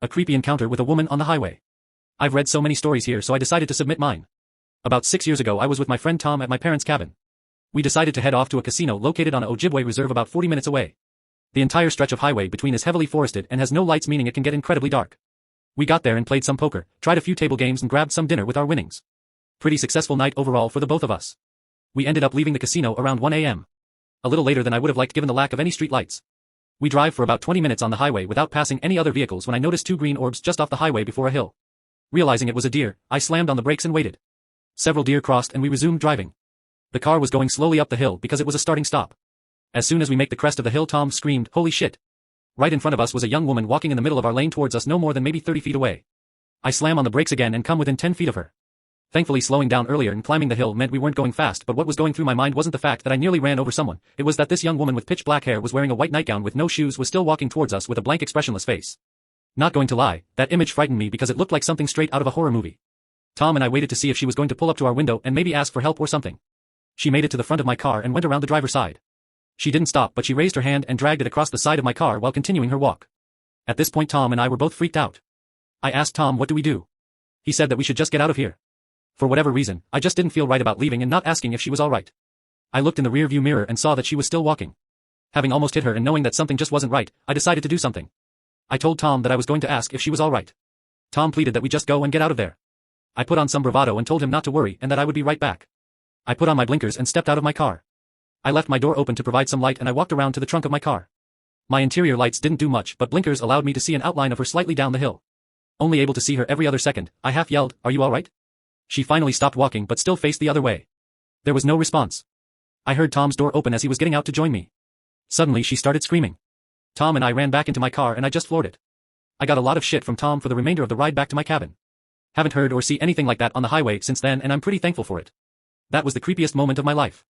A creepy encounter with a woman on the highway. I've read so many stories here, so I decided to submit mine. About 6 years ago I was with my friend Tom at my parents' cabin. We decided to head off to a casino located on a Ojibwe reserve about 40 minutes away. The entire stretch of highway between is heavily forested and has no lights, meaning it can get incredibly dark. We got there and played some poker, tried a few table games and grabbed some dinner with our winnings. Pretty successful night overall for the both of us. We ended up leaving the casino around 1 a.m. A little later than I would have liked given the lack of any street lights. We drive for about 20 minutes on the highway without passing any other vehicles when I noticed 2 green orbs just off the highway before a hill. Realizing it was a deer, I slammed on the brakes and waited. Several deer crossed and we resumed driving. The car was going slowly up the hill because it was a starting stop. As soon as we make the crest of the hill, Tom screamed, "Holy shit!" Right in front of us was a young woman walking in the middle of our lane towards us, no more than maybe 30 feet away. I slam on the brakes again and come within 10 feet of her. Thankfully, slowing down earlier and climbing the hill meant we weren't going fast, but what was going through my mind wasn't the fact that I nearly ran over someone, it was that this young woman with pitch black hair was wearing a white nightgown with no shoes was still walking towards us with a blank expressionless face. Not going to lie, that image frightened me because it looked like something straight out of a horror movie. Tom and I waited to see if she was going to pull up to our window and maybe ask for help or something. She made it to the front of my car and went around the driver's side. She didn't stop, but she raised her hand and dragged it across the side of my car while continuing her walk. At this point Tom and I were both freaked out. I asked Tom, "What do we do?" He said that we should just get out of here. For whatever reason, I just didn't feel right about leaving and not asking if she was alright. I looked in the rearview mirror and saw that she was still walking. Having almost hit her and knowing that something just wasn't right, I decided to do something. I told Tom that I was going to ask if she was alright. Tom pleaded that we just go and get out of there. I put on some bravado and told him not to worry and that I would be right back. I put on my blinkers and stepped out of my car. I left my door open to provide some light and I walked around to the trunk of my car. My interior lights didn't do much, but blinkers allowed me to see an outline of her slightly down the hill. Only able to see her every other second, I half yelled, "Are you alright?" She finally stopped walking but still faced the other way. There was no response. I heard Tom's door open as he was getting out to join me. Suddenly she started screaming. Tom and I ran back into my car and I just floored it. I got a lot of shit from Tom for the remainder of the ride back to my cabin. Haven't heard or see anything like that on the highway since then and I'm pretty thankful for it. That was the creepiest moment of my life.